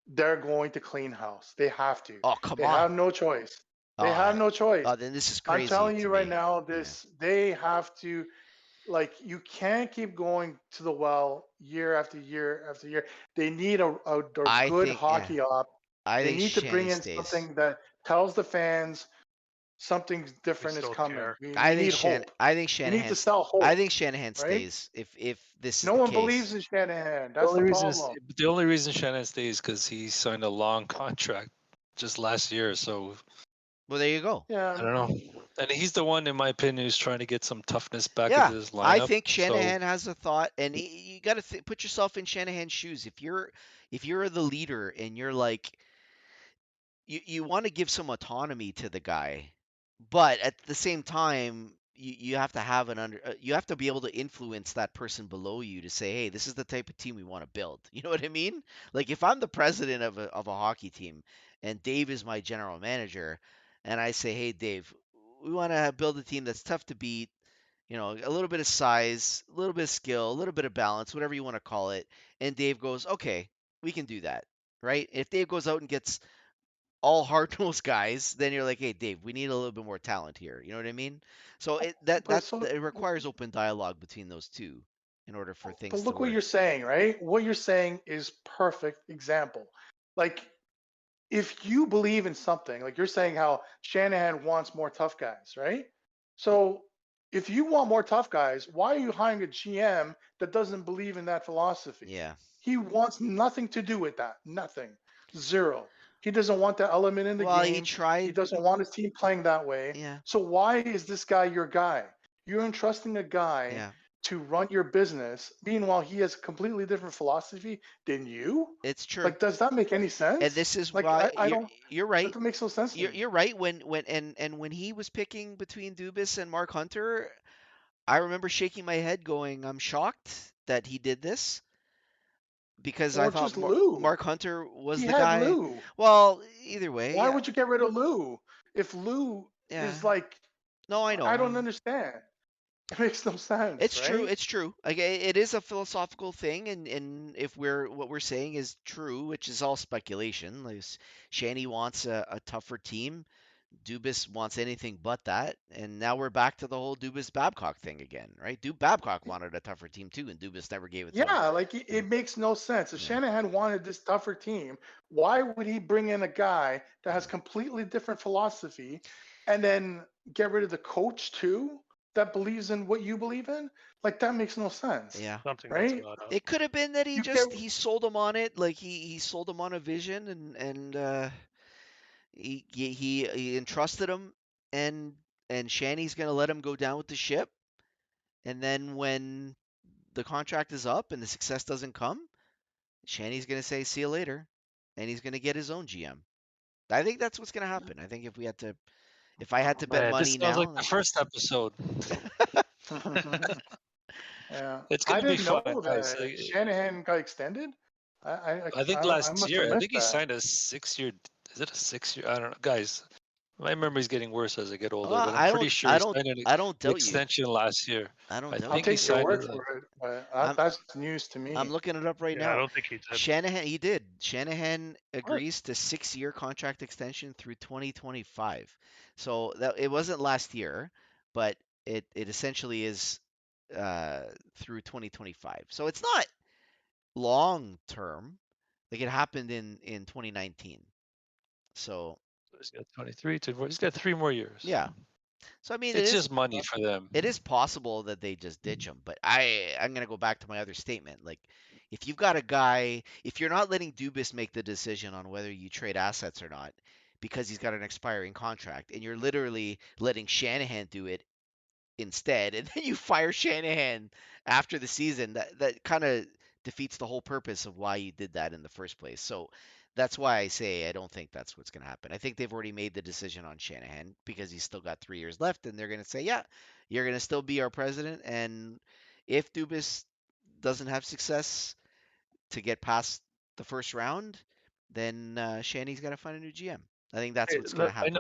they're going to clean house. They have to. oh come They on. have no choice. They have Uh, no choice. then this is I'm crazy telling to you right me. now, Yeah. this they have to like you can't keep going to the well year after year after year. They need a I good think yeah. hockey op. I They think need to Shanny bring in stays. something that tells the fans something We different is still coming. care. We need hope. I think We need to Shanahan sell I hope, think Shanahan right? stays if this is No the one case. believes in Shanahan. The That's only the reason is problem. the only reason Shannon stays because he signed a long contract just last year. So Well, there you go. I Yeah, don't know. And he's the one, in my opinion, who's trying to get some toughness back into Yeah, this I lineup. think So Shanahan has a thought, and you got to put yourself in Shanahan's shoes. If you're the leader and you're like you want to give some autonomy to the guy, but at the same time you have to have you have to be able to influence that person below you to say, hey, this is the type of team we want to build. You know what I mean? Like if I'm the president of a hockey team and Dave is my general manager, and I say, hey, Dave, we want to build a team that's tough to beat, a little bit of size, a little bit of skill, a little bit of balance, whatever you want to call it. And Dave goes, okay, we can do that. Right? If Dave goes out and gets all hard-nosed guys, then you're like, hey, Dave, we need a little bit more talent here. You know what I mean? So but so it requires open dialogue between those two. in order for But things to look what work. you're saying, right? What you're saying is perfect example. Like, if you believe in something, like you're saying how Shanahan wants more tough guys, right? So if you want more tough guys, why are you hiring a GM that doesn't believe in that philosophy? Yeah. He wants nothing to do with that. Nothing. Zero. He doesn't want that element in the Well, he game. He tried. doesn't want his team playing that way. Yeah. So why is this guy your guy? You're entrusting a guy Yeah. to run your business. Meanwhile, he has a completely different philosophy than you. It's true. Like, does that make any And sense? this is Like, why I don't. you're That right. makes no sense to me. You're right. When he was picking between Dubas and Mark Hunter, I remember shaking my head, going, "I'm shocked that he did this," because I Or thought just Lou. Mark Hunter was He the had guy. Lou. Well, either way, Why yeah, would you get rid of Lou if Lou yeah. is like? No, I I know. don't understand. It makes no sense, It's true. right? It's true. Like it is a philosophical thing, and if what we're saying is true, which is all speculation, like Shanny wants a tougher team. Dubas wants anything but that, and now we're back to the whole Dubas Babcock thing again, right? Babcock wanted a tougher team too, and Dubas never gave it to him. Yeah, like it makes no sense. If Yeah. Shanahan wanted this tougher team, why would he bring in a guy that has completely different philosophy and then get rid of the coach too that believes in what you believe in? Like that makes no sense, Yeah. Something that's right? not up. It could have been that You get he sold him on it, like he sold him on a vision, and he entrusted him, and Shanny's gonna let him go down with the ship, and then when the contract is up and the success doesn't come, Shanny's gonna say see you later, and he's gonna get his own GM. I think that's what's gonna happen. I think if I had to bet Man, this money sounds like now, the first episode. yeah. It's I gonna be didn't know fun, guys. that Shanahan got extended. I think I last must year, have I missed think he that. signed a 6 year. Is it a 6 year? I don't know, guys. My memory's getting worse as I get older, well, but I'm pretty sure he signed I don't an doubt you. extension last year. I don't I doubt I'll think he you. take your signed it. word for it, but I'm that's news to I'm me. looking it up right Yeah, I now. don't think he did. Shanahan, he did. Shanahan What? agrees to 6 year contract extension through 2025. So that it wasn't last year, but it essentially is through 2025. So it's not long term. Like it happened in 2019. So He's got 23, 24. He's got 3 more years. yeah. So I mean, It's just money for them. it is possible that they just ditch him, but I'm gonna go back to my other statement. Like, if you've got a guy, if you're not letting Dubas make the decision on whether you trade assets or not, because he's got an expiring contract, and you're literally letting Shanahan do it instead, and then you fire Shanahan after the season, that kind of defeats the whole purpose of why you did that in the first place. So that's why I say I don't think that's what's going to happen. I think they've already made the decision on Shanahan because he's still got 3 years left, and they're going to say, yeah, you're going to still be our president, and if Dubas doesn't have success to get past the first round, then Shanny's got to find a new GM. I think that's Hey, what's going to look, happen.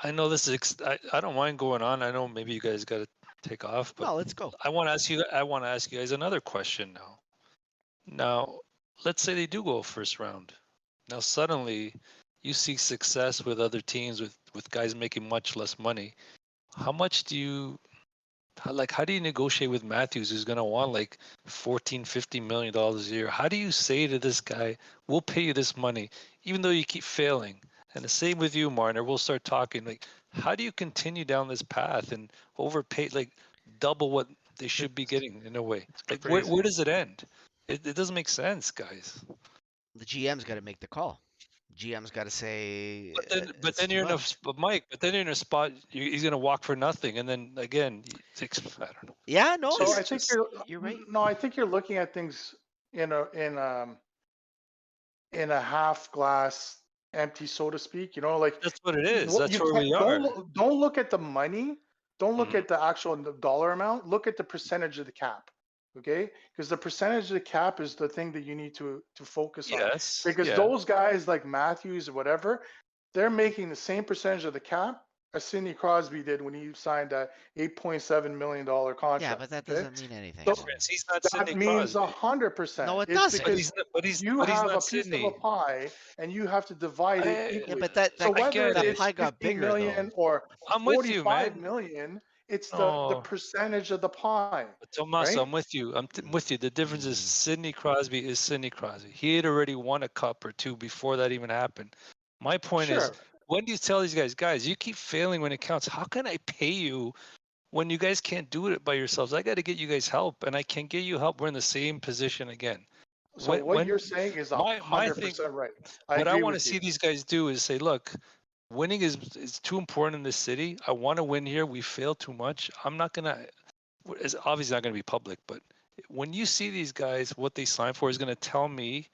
I know this is. I don't mind going on. I know maybe you guys got to take off, but No, let's go. I want to ask you. I want to ask you guys another question now. Now, let's say they do go first round. Now suddenly, you see success with other teams with guys making much less money. How much do you how do you negotiate with Matthews, who's going to want like 14-15 million dollars a year? How do you say to this guy, we'll pay you this money even though you keep failing? And the same with you, Marner. We'll start talking like, how do you continue down this path and overpay like double what they should be getting in a way? Like crazy. where does it end? It doesn't make sense, guys. The GM's got to make the call. GM's got to say But it's then too you're in a much. but Mike. But then you're in a spot. He's gonna walk for nothing, and then again, I don't know. Yeah, no, So It's I you're think just you're right. I think you're looking at things in a half glass empty, so to speak. You know, like that's what it is. what That's you where we can't are. don't look at the money. Don't look Mhm. at the actual dollar amount. Look at the percentage of the cap. Okay, because the percentage of the cap is the thing that you need to focus on. Yes. Because Yeah. those guys like Matthews or whatever, they're making the same percentage of the cap as Sidney Crosby did when he signed a $8.7 million Yeah, contract. but that Okay, doesn't mean anything, so though. He's not that Sidney means Crosby. 100%. No, it It's doesn't. because you But he's have a not piece of a Sidney. pie and you have to divide it I Yeah, equally. but So I whether get that it. it's pie got 15 bigger, though. million or I'm with you, 45 man. million, It's the Oh, percentage of the pie, but Tomas, right? I'm with you. with you. The difference is Sidney Crosby is Sidney Crosby. He had already won a cup or two before that even happened. My point is, Sure. when do you tell these guys, you keep failing when it counts. How can I pay you when you guys can't do it by yourselves? I got to get you guys help, and I can't get you help. We're in the same position again. So what When you're saying is my thing, 100% right. I what I agree want to with see you. these guys do is say, look, winning is too important in this city. I want to win here. We fail too much. I'm not gonna. It's obviously not gonna be public, but when you see these guys, what they sign for is gonna tell me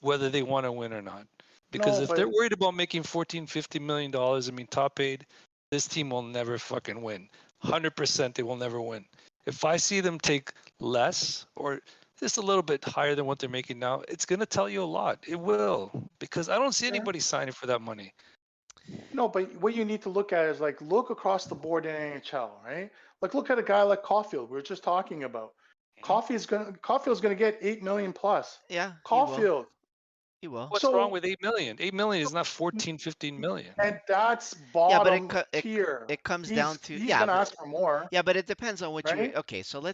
whether they want to win or not. Because No, if they're but worried about making 14, $15 million, I mean, top aid, this team will never fucking win. 100% they will never win. If I see them take less or just a little bit higher than what they're making now, it's going to tell you a lot. It will. Because I don't see sure. anybody signing for that money. No, but what you need to look at is like look across the board in NHL, right? Like look at a guy like Caulfield we were just talking about. Caulfield's gonna get 8 million plus. Yeah, he will. Caulfield. He will. What's wrong So with 8 million? 8 million is not 14, 15 million. and that's Yeah, but bottom tier. it comes down He's to he's yeah, gonna but ask for more, yeah, but it depends on what you. right? Okay, so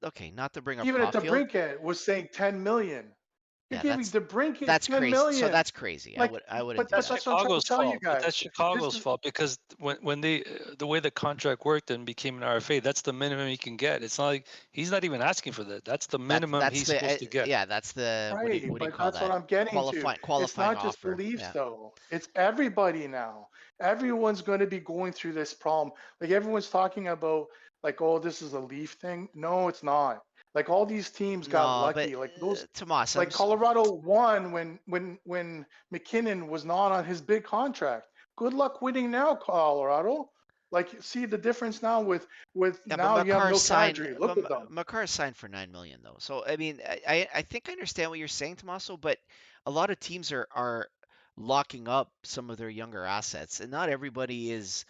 okay, not to bring up Even at Caulfield. DeBrincat was saying 10 million. You're Yeah, giving DeBrincat that's 10 crazy. So million. that's crazy. Like, I wouldn't but do That's that. that's what I'm trying to Chicago's tell you fault. But guys. that's This Chicago's is fault because when they the way the contract worked and became an RFA, that's the minimum he can get. It's not like he's not even asking for that. That's the minimum That's he's the supposed to get. yeah, that's the right, what do you but call that's what that? I'm getting to. It's Qualifying not just the offer. Leafs Yeah. though. It's everybody now. Everyone's going to be going through this problem. Like everyone's talking about like, oh, this is a Leaf thing. No, it's not. Like all these teams got No, but lucky. Like those Tomas, like Colorado won when McKinnon was not on his big contract. Good luck winning now, Colorado. Like see the difference now with yeah, but now you have Makar no signed, Kadri. Look at them. Makar signed for 9 million though. So I mean, I think I understand what you're saying, Tomaso, but a lot of teams are locking up some of their younger assets, and not everybody is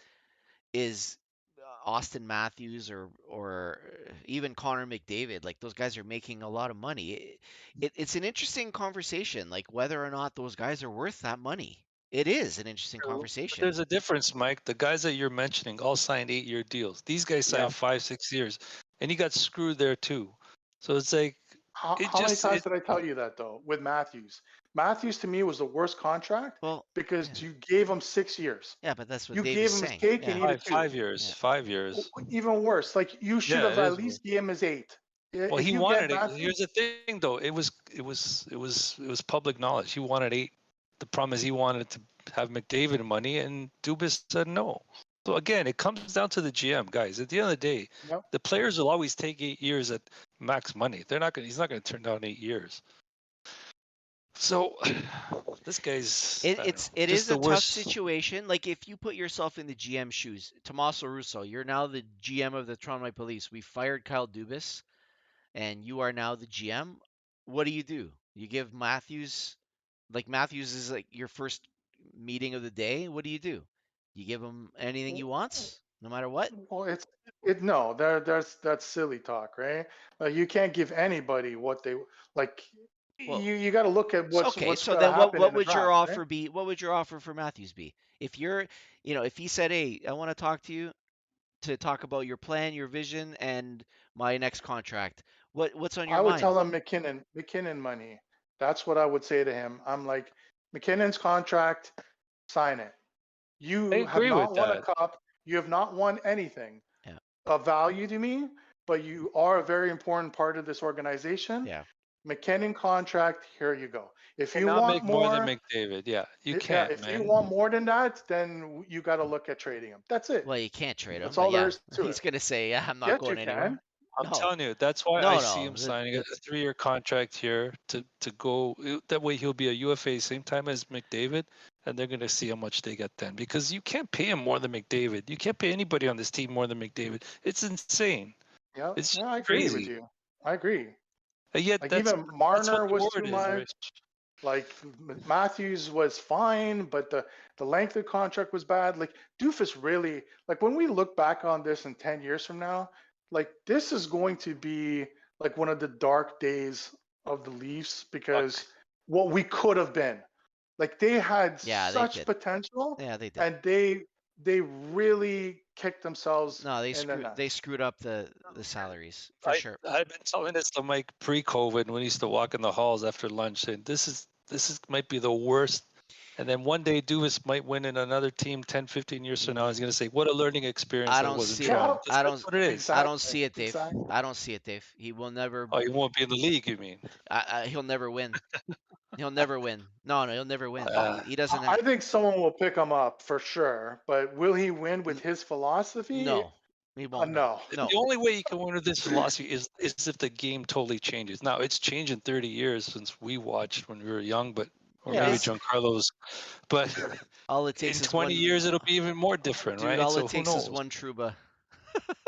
Austin Matthews or even Connor McDavid. Like those guys are making a lot of money. It's an interesting conversation, like whether or not those guys are worth that money. It is an interesting True. But conversation. there's a difference, Mike. The guys that you're mentioning all signed 8-year deals. These guys Yeah. signed 5, 6 years, and he got screwed there too. So it's like How many times did I tell you that though? With Matthews, Matthews to me was the worst contract Well, because yeah, you gave him 6 years. yeah, but that's what You Dave is gave him his saying. cake and Yeah, eat it too. 5 years, yeah. 5 years. Even worse, like you should Yeah, have it at is. least gave him his 8. Well, If he you get wanted it. Matthews, Here's the thing, though. It was public knowledge. He wanted 8. The problem is he wanted to have McDavid money, and Dubas said no. So again, it comes down to the GM, guys. At the end of the day, yep. the players will always take 8 years at max money. They're not going. He's not going to turn down 8 years. So this guy's I don't know, It just is the a tough worst. situation. Like if you put yourself in the GM shoes, Tommaso Russo, you're now the GM of the Toronto Maple Leafs. We fired Kyle Dubas, and you are now the GM. What do? You give Matthews, like Matthews is like your first meeting of the day. What do? You give him anything he wants, no matter what. Well, no, that's silly talk, right? Like you can't give anybody what they like. Well, You got to look at so what's okay. what's So going to then, happen what in the would your draft, right? offer be? What would your offer for Matthews be? If you're, if he said, "Hey, I want to talk to you to talk about your plan, your vision, and my next contract," what's on your I would mind? tell him McKinnon money. That's what I would say to him. I'm like, McKinnon's contract, sign it. I You have agree with not won a that. cup. You have not won anything Yeah, of value to me, but you are a very important part of this organization. yeah. McKinnon contract, here you go. If you Cannot want make more than more, McDavid. Yeah, you yeah, can't, if you man. want more than that, then you got to look at trading him. That's it. Well, you can't trade him, That's but all there yeah, is to he's it. gonna say, "Yeah, I'm not Yes, you going anywhere." can. I'm No, telling you, that's why I no, see no. him signing a 3-year contract here to go. That way he'll be a UFA same time as McDavid, and they're gonna see how much they get then. Because you can't pay him more than McDavid. You can't pay anybody on this team more than McDavid. It's insane. Yeah, It's yeah, I agree with crazy. you. I agree. And yet Like that's even what Marner the was too word is, right? much. Like Matthews was fine, but the length of the contract was bad. Like Doofus really like when we look back on this in 10 years from now, like this is going to be like one of the dark days of the Leafs because Fuck. what we could have been. Like they had Yeah, they such did. potential Yeah, they did. and they they really kicked themselves No, in the nuts. they screwed up the salaries for sure. I've been telling this to Mike pre-COVID when he used to walk in the halls after lunch, saying this is might be the worst. And then one day Dubas might win in another team 10, 15 years from now. He's going to say, what a learning experience I that don't was in see it. Toronto. I That's don't. what it is. Exactly. I don't see it, Dave. Exactly. I don't see it, Dave. He will never. Oh, he won't be in the league, you mean? He'll never win. He'll never win. No, he'll never win. He doesn't. I think someone will pick him up for sure, but will he win with his philosophy? No, he won't. No. No. The only way you can win with this philosophy is if the game totally changes. Now, it's changed in 30 years since we watched when we were young, or maybe Yes. Giancarlo's. But All it in takes is 20 one. years, it'll be even more different, Dude, right? all So it takes who is knows? one Trouba.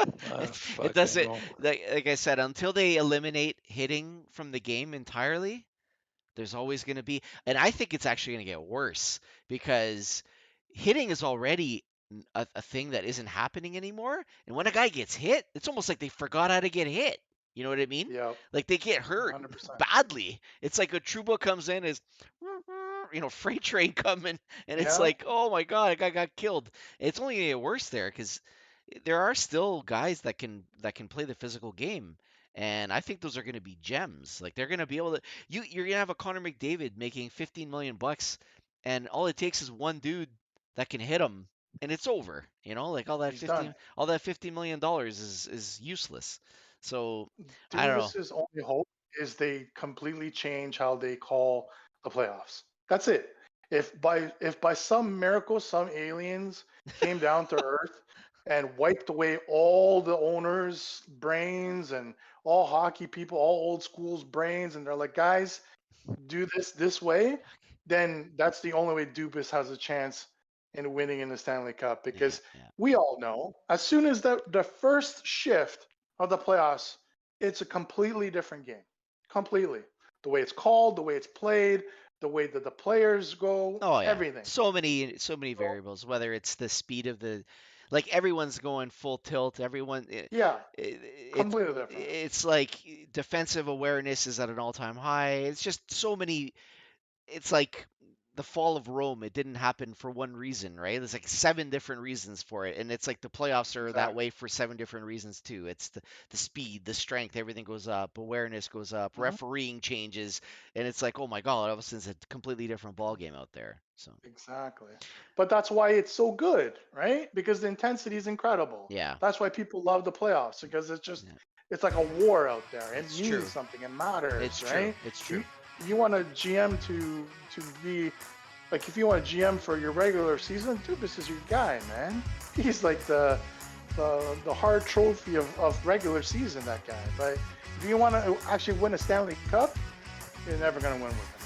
It Fucking doesn't. know. Like I said, until they eliminate hitting from the game entirely, there's always going to be, and I think it's actually going to get worse because hitting is already a thing that isn't happening anymore. And when a guy gets hit, it's almost like they forgot how to get hit. You know what I mean? Yep. Like they get hurt 100%. badly. It's like a Trouba comes in as, freight train coming, and it's Yeah. like, oh my god, a guy got killed. It's only going to get worse there because there are still guys that can play the physical game. And I think those are going to be gems. Like they're going to be able to. You're going to have a Connor McDavid making $15 million, and all it takes is one dude that can hit him, and it's over. Like all that He's done. $50 million is useless. So I don't know. Dubas's only hope is they completely change how they call the playoffs. That's it. If by some miracle some aliens came down to Earth and wiped away all the owners' brains and all hockey people, all old school's brains, and they're like, guys, do this way, then that's the only way Dubas has a chance in winning in the Stanley Cup. Because we all know, as soon as the first shift of the playoffs, it's a completely different game. Completely. The way it's called, the way it's played, the way that the players go, everything. So many variables, whether it's the speed of like everyone's going full tilt. Everyone, completely different. It's like defensive awareness is at an all-time high. It's just so many. It's like the fall of Rome. It didn't happen for one reason, right? There's like 7 different reasons for it, and it's like the playoffs are that way for 7 different reasons too. It's the speed, the strength, everything goes up, awareness goes up, refereeing changes, and it's like, oh my god, all of a sudden it's a completely different ball game out there. So exactly, but that's why it's so good, right? Because the intensity is incredible. Yeah, that's why people love the playoffs, because it's just it's like a war out there. It means something. It matters. It's right? True. It's true. You want a GM to be like, if you want a GM for your regular season, Dubas is your guy, man. He's like the hard trophy of regular season, that guy. But if you want to actually win a Stanley Cup, you're never going to win with him.